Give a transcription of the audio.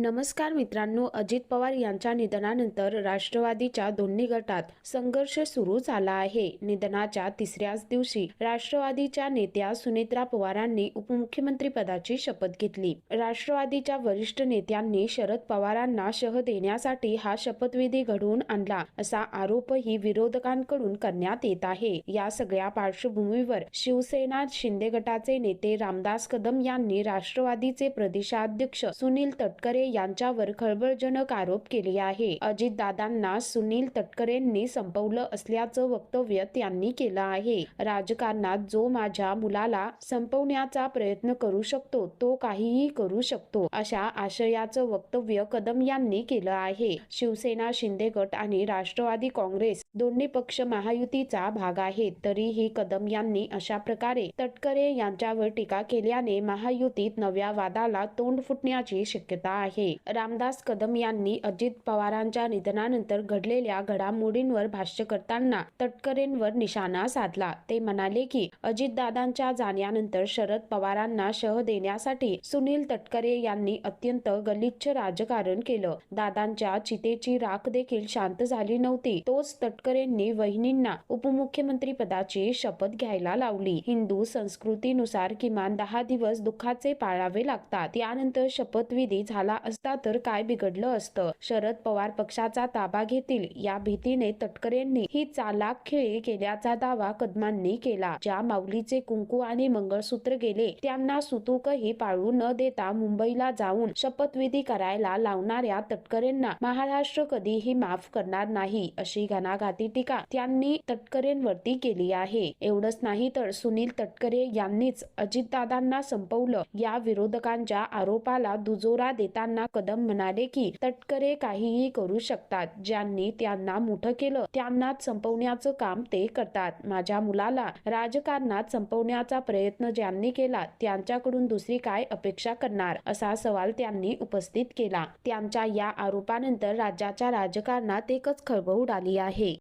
नमस्कार मित्रांनो, अजित पवार यांच्या निधनानंतर राष्ट्रवादीच्या दोन्ही गटात संघर्ष सुरू झाला आहे। निधनाच्या तिसऱ्याच दिवशी राष्ट्रवादीच्या नेत्या सुनेत्रा पवारांनी उपमुख्यमंत्री पदाची शपथ घेतली। राष्ट्रवादीच्या वरिष्ठ नेत्यांनी शरद पवारांना शह देण्यासाठी हा शपथविधी घडवून आणला असा आरोपही विरोधकांकडून करण्यात येत आहे। या सगळ्या पार्श्वभूमीवर शिवसेना शिंदे गटाचे नेते रामदास कदम यांनी राष्ट्रवादीचे प्रदेशाध्यक्ष सुनील तटकरे यांच्यावर खळबळजनक आरोप केले आहे। अजितदादांना सुनील तटकरेंनी संपवलं असल्याचं वक्तव्य त्यांनी केलं आहे। राजकारणात जो माझ्या मुलाला संपवण्याचा प्रयत्न करू शकतो तो काहीही करू शकतो, अशा आशयाचं वक्तव्य कदम यांनी केलं आहे। शिवसेना शिंदे गट आणि राष्ट्रवादी काँग्रेस दोन्ही पक्ष महायुतीचा भाग आहेत, तरीही कदम यांनी अशा प्रकारे तटकरे यांच्यावर टीका केल्याने महायुतीत नव्या वादाला तोंड फुटण्याची शक्यता आहे। रामदास कदम यांनी अजित पवारांच्या निधनानंतर घडलेल्या घडामोडींवर भाष्य करताना तटकरेंवर निशाणा साधला। ते म्हणाले की अजितदादांच्या जाण्यानंतर शरद पवारांना शह देण्यासाठी सुनील तटकरे यांनी अत्यंत गलिच्छ राजकारण केलं। दादांच्या चितेची राख देखील शांत झाली नव्हती, तोच तटकरेंनी वहिनींना उपमुख्यमंत्री पदाची शपथ घ्यायला लावली। हिंदू संस्कृतीनुसार किमान 10 दिवस दुःखाचे पाळावे लागतात, त्यानंतर शपथविधी झाला असता तर काय बिघडलं असतं। शरद पवार पक्षाचा ताबा घेतील या भीतीने तटकरेंनी ही चालाख खेळी केल्याचा दावा कदमांनी केला। ज्या माऊलीचे कुंकू आणि मंगळसूत्र गेले त्यांना सुतूकही पाळू न देता मुंबईला जाऊन शपथविधी करायला लावणाऱ्या तटकरेंना महाराष्ट्र कधीही माफ करणार नाही, अशी घणाघाती टीका त्यांनी तटकरेंवरती केली आहे। एवढंच नाही तर सुनील तटकरे यांनीच अजितदादांना संपवलं या विरोधकांच्या आरोपाला दुजोरा देताना कदम म्हणाले की तटकरे काहीही करू शकतात, ज्यांनी त्यांना मोठं केलं त्यांनाच संपवण्याचं काम ते करतात। माझ्या मुलाला राजकारणात संपवण्याचा प्रयत्न ज्यांनी केला त्यांच्याकडून दुसरी काय अपेक्षा करणार, असा सवाल त्यांनी उपस्थित केला। त्यांच्या या आरोपानंतर राज्याच्या राजकारणात एकच खळबळ उडाली आहे।